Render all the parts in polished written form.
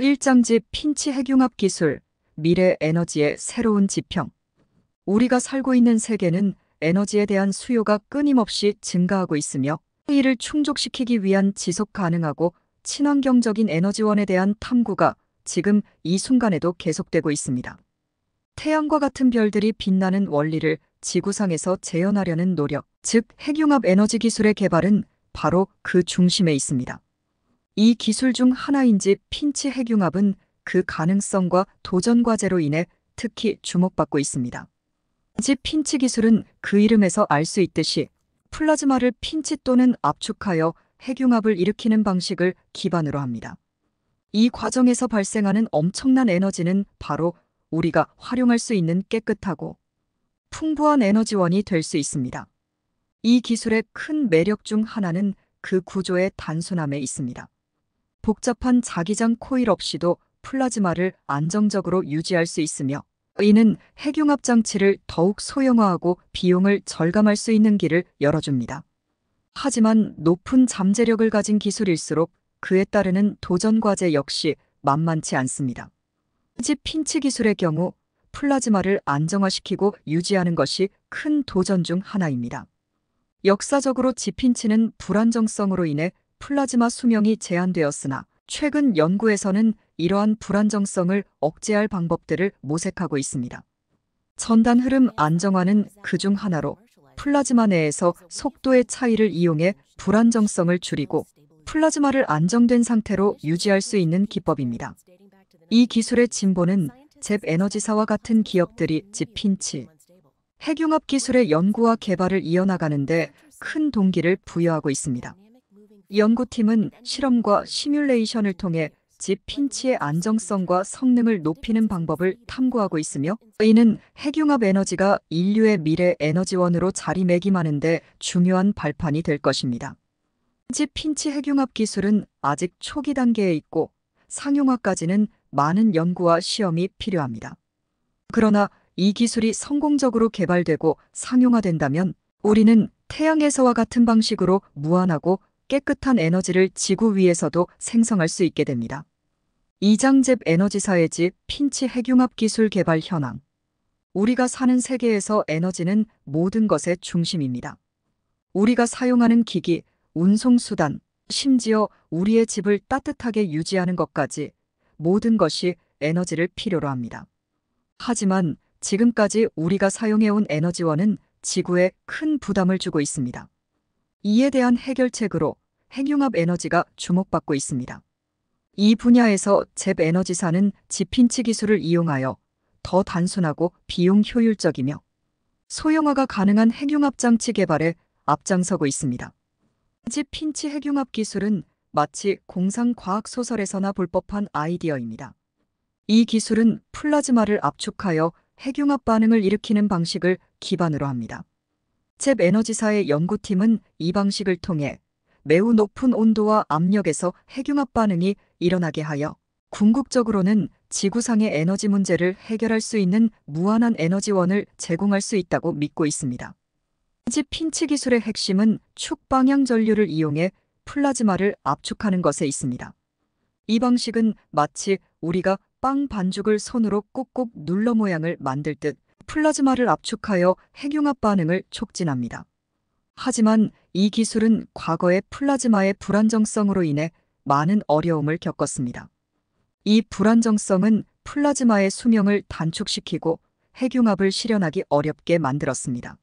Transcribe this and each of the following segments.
1장집 핀치 핵융합 기술, 미래 에너지의 새로운 지평. 우리가 살고 있는 세계는 에너지에 대한 수요가 끊임없이 증가하고 있으며 이를 충족시키기 위한 지속 가능하고 친환경적인 에너지원에 대한 탐구가 지금 이 순간에도 계속되고 있습니다. 태양과 같은 별들이 빛나는 원리를 지구상에서 재현하려는 노력, 즉 핵융합 에너지 기술의 개발은 바로 그 중심에 있습니다. 이 기술 중 하나인지 핀치 핵융합은 그 가능성과 도전 과제로 인해 특히 주목받고 있습니다. 핀치 기술은 그 이름에서 알 수 있듯이 플라즈마를 핀치 또는 압축하여 핵융합을 일으키는 방식을 기반으로 합니다. 이 과정에서 발생하는 엄청난 에너지는 바로 우리가 활용할 수 있는 깨끗하고 풍부한 에너지원이 될 수 있습니다. 이 기술의 큰 매력 중 하나는 그 구조의 단순함에 있습니다. 복잡한 자기장 코일 없이도 플라즈마를 안정적으로 유지할 수 있으며 이는 핵융합 장치를 더욱 소형화하고 비용을 절감할 수 있는 길을 열어줍니다. 하지만 높은 잠재력을 가진 기술일수록 그에 따르는 도전 과제 역시 만만치 않습니다. 핀치 기술의 경우 플라즈마를 안정화시키고 유지하는 것이 큰 도전 중 하나입니다. 역사적으로 지핀치는 불안정성으로 인해 플라즈마 수명이 제한되었으나 최근 연구에서는 이러한 불안정성을 억제할 방법들을 모색하고 있습니다. 전단 흐름 안정화는 그중 하나로 플라즈마 내에서 속도의 차이를 이용해 불안정성을 줄이고 플라즈마를 안정된 상태로 유지할 수 있는 기법입니다. 이 기술의 진보는 잽 에너지사와 같은 기업들이 지핀치, 핵융합 기술의 연구와 개발을 이어나가는데 큰 동기를 부여하고 있습니다. 연구팀은 실험과 시뮬레이션을 통해 지핀치의 안정성과 성능을 높이는 방법을 탐구하고 있으며 이는 핵융합 에너지가 인류의 미래 에너지원으로 자리매김하는데 중요한 발판이 될 것입니다. 지핀치 핵융합 기술은 아직 초기 단계에 있고 상용화까지는 많은 연구와 시험이 필요합니다. 그러나 이 기술이 성공적으로 개발되고 상용화된다면 우리는 태양에서와 같은 방식으로 무한하고 깨끗한 에너지를 지구 위에서도 생성할 수 있게 됩니다. 이장잽 에너지사의 집 핀치 핵융합 기술 개발 현황. 우리가 사는 세계에서 에너지는 모든 것의 중심입니다. 우리가 사용하는 기기, 운송수단, 심지어 우리의 집을 따뜻하게 유지하는 것까지 모든 것이 에너지를 필요로 합니다. 하지만 지금까지 우리가 사용해온 에너지원은 지구에 큰 부담을 주고 있습니다. 이에 대한 해결책으로 핵융합 에너지가 주목받고 있습니다. 이 분야에서 잽 에너지사는 지핀치 기술을 이용하여 더 단순하고 비용 효율적이며 소형화가 가능한 핵융합 장치 개발에 앞장서고 있습니다. 지핀치 핵융합 기술은 마치 공상과학 소설에서나 볼 법한 아이디어입니다. 이 기술은 플라즈마를 압축하여 핵융합 반응을 일으키는 방식을 기반으로 합니다. 잽 에너지사의 연구팀은 이 방식을 통해 매우 높은 온도와 압력에서 핵융합 반응이 일어나게 하여 궁극적으로는 지구상의 에너지 문제를 해결할 수 있는 무한한 에너지원을 제공할 수 있다고 믿고 있습니다. 핀치 기술의 핵심은 축 방향 전류를 이용해 플라즈마를 압축하는 것에 있습니다. 이 방식은 마치 우리가 빵 반죽을 손으로 꾹꾹 눌러 모양을 만들 듯 플라즈마를 압축하여 핵융합 반응을 촉진합니다. 하지만 이 기술은 과거의 플라즈마의 불안정성으로 인해 많은 어려움을 겪었습니다. 이 불안정성은 플라즈마의 수명을 단축시키고 핵융합을 실현하기 어렵게 만들었습니다.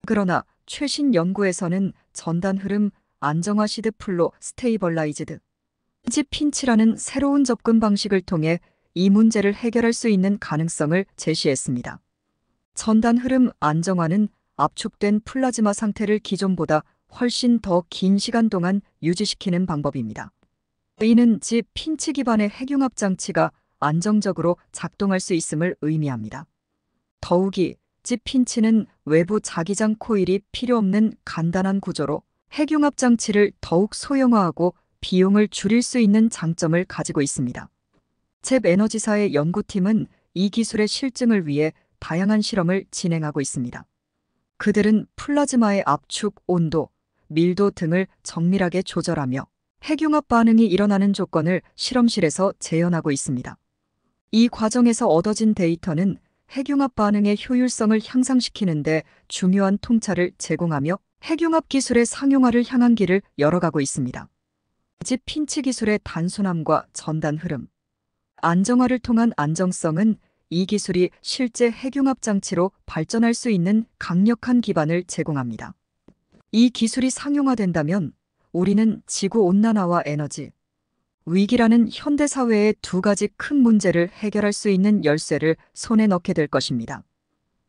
그러나 최신 연구에서는 전단 흐름 안정화 시드 플로 스테이벌라이즈드 지핀치라는 새로운 접근 방식을 통해 이 문제를 해결할 수 있는 가능성을 제시했습니다. 전단 흐름 안정화는 압축된 플라즈마 상태를 기존보다 훨씬 더 긴 시간 동안 유지시키는 방법입니다. 이는 지핀치 기반의 핵융합 장치가 안정적으로 작동할 수 있음을 의미합니다. 더욱이 지핀치는 외부 자기장 코일이 필요 없는 간단한 구조로 핵융합 장치를 더욱 소형화하고 비용을 줄일 수 있는 장점을 가지고 있습니다. 잽 에너지사의 연구팀은 이 기술의 실증을 위해 다양한 실험을 진행하고 있습니다. 그들은 플라즈마의 압축, 온도, 밀도 등을 정밀하게 조절하며 핵융합 반응이 일어나는 조건을 실험실에서 재현하고 있습니다. 이 과정에서 얻어진 데이터는 핵융합 반응의 효율성을 향상시키는 데 중요한 통찰을 제공하며 핵융합 기술의 상용화를 향한 길을 열어가고 있습니다. 집 핀치 기술의 단순함과 전단 흐름, 안정화를 통한 안정성은 이 기술이 실제 핵융합 장치로 발전할 수 있는 강력한 기반을 제공합니다. 이 기술이 상용화된다면 우리는 지구온난화와 에너지, 위기라는 현대사회의 두 가지 큰 문제를 해결할 수 있는 열쇠를 손에 넣게 될 것입니다.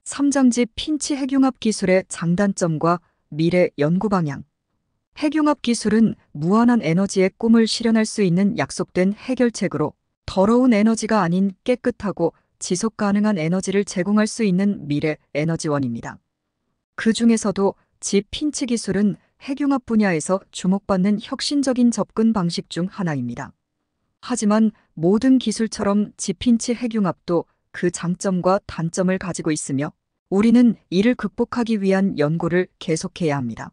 3장지 핀치 핵융합 기술의 장단점과 미래 연구 방향. 핵융합 기술은 무한한 에너지의 꿈을 실현할 수 있는 약속된 해결책으로 더러운 에너지가 아닌 깨끗하고 지속 가능한 에너지를 제공할 수 있는 미래 에너지원입니다. 그 중에서도 집 핀치 기술은 핵융합 분야에서 주목받는 혁신적인 접근 방식 중 하나입니다. 하지만 모든 기술처럼 집 핀치 핵융합도 그 장점과 단점을 가지고 있으며 우리는 이를 극복하기 위한 연구를 계속해야 합니다.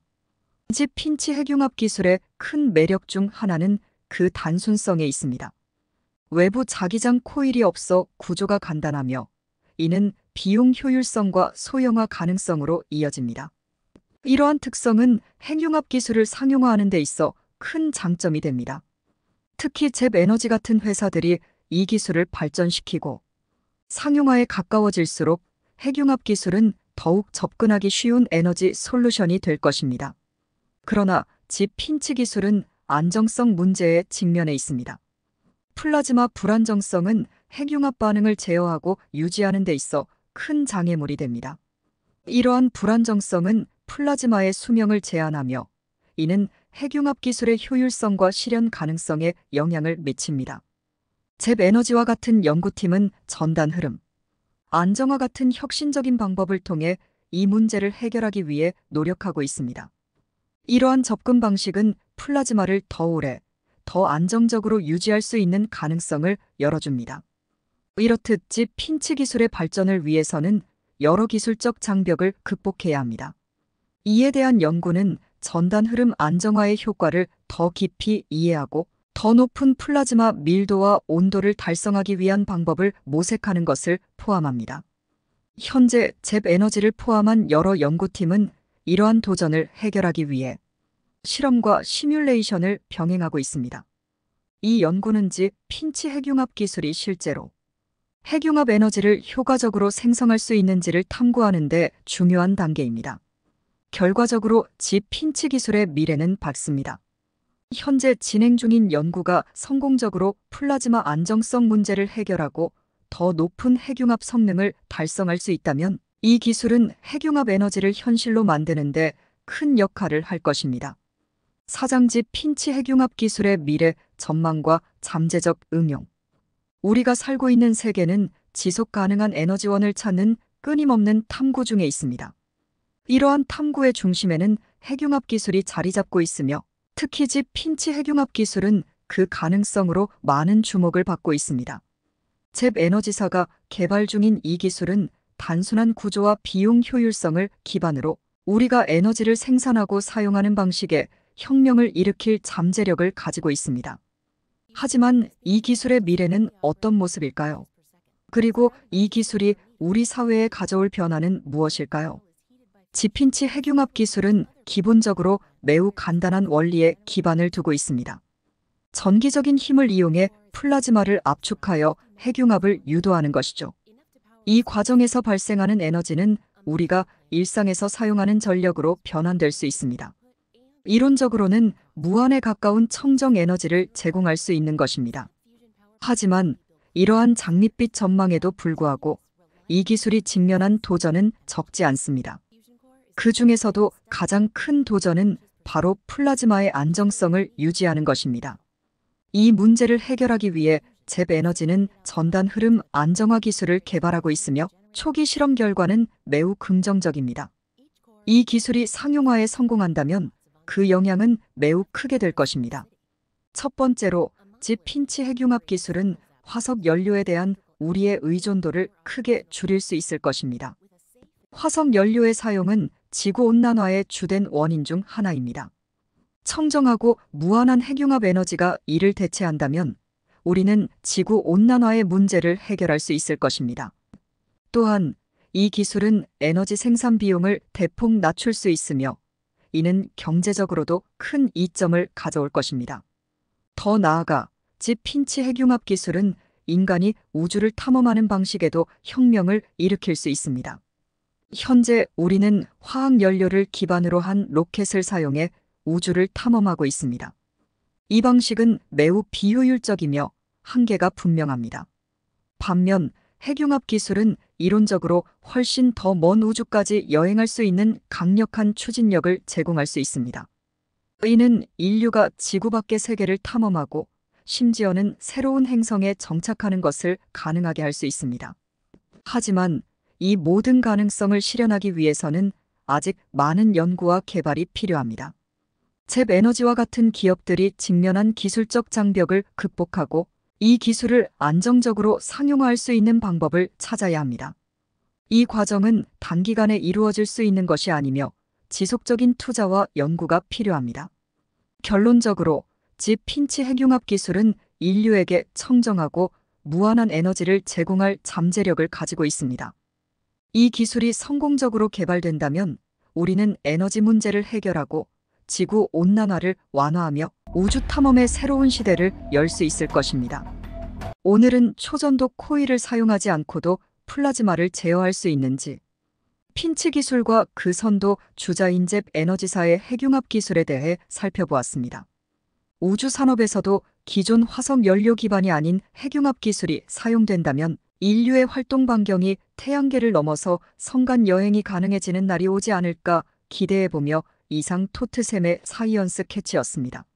집 핀치 핵융합 기술의 큰 매력 중 하나는 그 단순성에 있습니다. 외부 자기장 코일이 없어 구조가 간단하며 이는 비용 효율성과 소형화 가능성으로 이어집니다. 이러한 특성은 핵융합 기술을 상용화하는 데 있어 큰 장점이 됩니다. 특히 잽 에너지 같은 회사들이 이 기술을 발전시키고 상용화에 가까워질수록 핵융합 기술은 더욱 접근하기 쉬운 에너지 솔루션이 될 것입니다. 그러나 집 핀치 기술은 안정성 문제에 직면해 있습니다. 플라즈마 불안정성은 핵융합 반응을 제어하고 유지하는 데 있어 큰 장애물이 됩니다. 이러한 불안정성은 플라즈마의 수명을 제한하며 이는 핵융합 기술의 효율성과 실현 가능성에 영향을 미칩니다. 잽 에너지와 같은 연구팀은 전단 흐름, 안정화 같은 혁신적인 방법을 통해 이 문제를 해결하기 위해 노력하고 있습니다. 이러한 접근 방식은 플라즈마를 더 오래, 더 안정적으로 유지할 수 있는 가능성을 열어줍니다. 이렇듯 집 핀치 기술의 발전을 위해서는 여러 기술적 장벽을 극복해야 합니다. 이에 대한 연구는 전단 흐름 안정화의 효과를 더 깊이 이해하고 더 높은 플라즈마 밀도와 온도를 달성하기 위한 방법을 모색하는 것을 포함합니다. 현재 잽 에너지를 포함한 여러 연구팀은 이러한 도전을 해결하기 위해 실험과 시뮬레이션을 병행하고 있습니다. 이 연구는 집 핀치 핵융합 기술이 실제로 핵융합 에너지를 효과적으로 생성할 수 있는지를 탐구하는 데 중요한 단계입니다. 결과적으로 집 핀치 기술의 미래는 밝습니다. 현재 진행 중인 연구가 성공적으로 플라즈마 안정성 문제를 해결하고 더 높은 핵융합 성능을 달성할 수 있다면 이 기술은 핵융합 에너지를 현실로 만드는 데 큰 역할을 할 것입니다. 4장지 핀치 핵융합 기술의 미래 전망과 잠재적 응용. 우리가 살고 있는 세계는 지속 가능한 에너지원을 찾는 끊임없는 탐구 중에 있습니다. 이러한 탐구의 중심에는 핵융합 기술이 자리 잡고 있으며 특히 집 핀치 핵융합 기술은 그 가능성으로 많은 주목을 받고 있습니다. 잽 에너지사가 개발 중인 이 기술은 단순한 구조와 비용 효율성을 기반으로 우리가 에너지를 생산하고 사용하는 방식에 혁명을 일으킬 잠재력을 가지고 있습니다. 하지만 이 기술의 미래는 어떤 모습일까요? 그리고 이 기술이 우리 사회에 가져올 변화는 무엇일까요? 집 핀치 핵융합 기술은 기본적으로 매우 간단한 원리에 기반을 두고 있습니다. 전기적인 힘을 이용해 플라즈마를 압축하여 핵융합을 유도하는 것이죠. 이 과정에서 발생하는 에너지는 우리가 일상에서 사용하는 전력으로 변환될 수 있습니다. 이론적으로는 무한에 가까운 청정 에너지를 제공할 수 있는 것입니다. 하지만 이러한 장밋빛 전망에도 불구하고 이 기술이 직면한 도전은 적지 않습니다. 그 중에서도 가장 큰 도전은 바로 플라즈마의 안정성을 유지하는 것입니다. 이 문제를 해결하기 위해 잽 에너지는 전단 흐름 안정화 기술을 개발하고 있으며 초기 실험 결과는 매우 긍정적입니다. 이 기술이 상용화에 성공한다면 그 영향은 매우 크게 될 것입니다. 첫 번째로 집 핀치 핵융합 기술은 화석 연료에 대한 우리의 의존도를 크게 줄일 수 있을 것입니다. 화석 연료의 사용은 지구온난화의 주된 원인 중 하나입니다. 청정하고 무한한 핵융합 에너지가 이를 대체한다면 우리는 지구 온난화의 문제를 해결할 수 있을 것입니다. 또한 이 기술은 에너지 생산 비용을 대폭 낮출 수 있으며 이는 경제적으로도 큰 이점을 가져올 것입니다. 더 나아가 집 핀치 핵융합 기술은 인간이 우주를 탐험하는 방식에도 혁명을 일으킬 수 있습니다. 현재 우리는 화학 연료를 기반으로 한 로켓을 사용해 우주를 탐험하고 있습니다. 이 방식은 매우 비효율적이며 한계가 분명합니다. 반면 핵융합 기술은 이론적으로 훨씬 더 먼 우주까지 여행할 수 있는 강력한 추진력을 제공할 수 있습니다. 이는 인류가 지구 밖의 세계를 탐험하고 심지어는 새로운 행성에 정착하는 것을 가능하게 할 수 있습니다. 하지만 이 모든 가능성을 실현하기 위해서는 아직 많은 연구와 개발이 필요합니다. 잽 에너지와 같은 기업들이 직면한 기술적 장벽을 극복하고 이 기술을 안정적으로 상용화할 수 있는 방법을 찾아야 합니다. 이 과정은 단기간에 이루어질 수 있는 것이 아니며 지속적인 투자와 연구가 필요합니다. 결론적으로 집 핀치 핵융합 기술은 인류에게 청정하고 무한한 에너지를 제공할 잠재력을 가지고 있습니다. 이 기술이 성공적으로 개발된다면 우리는 에너지 문제를 해결하고 지구 온난화를 완화하며 우주 탐험의 새로운 시대를 열 수 있을 것입니다. 오늘은 초전도 코일을 사용하지 않고도 플라즈마를 제어할 수 있는지, 핀치 기술과 그 선도 주자인 잽 에너지사의 핵융합 기술에 대해 살펴보았습니다. 우주 산업에서도 기존 화석 연료 기반이 아닌 핵융합 기술이 사용된다면 인류의 활동 반경이 태양계를 넘어서 성간 여행이 가능해지는 날이 오지 않을까 기대해보며 이상 토트샘의 사이언스 캐치였습니다.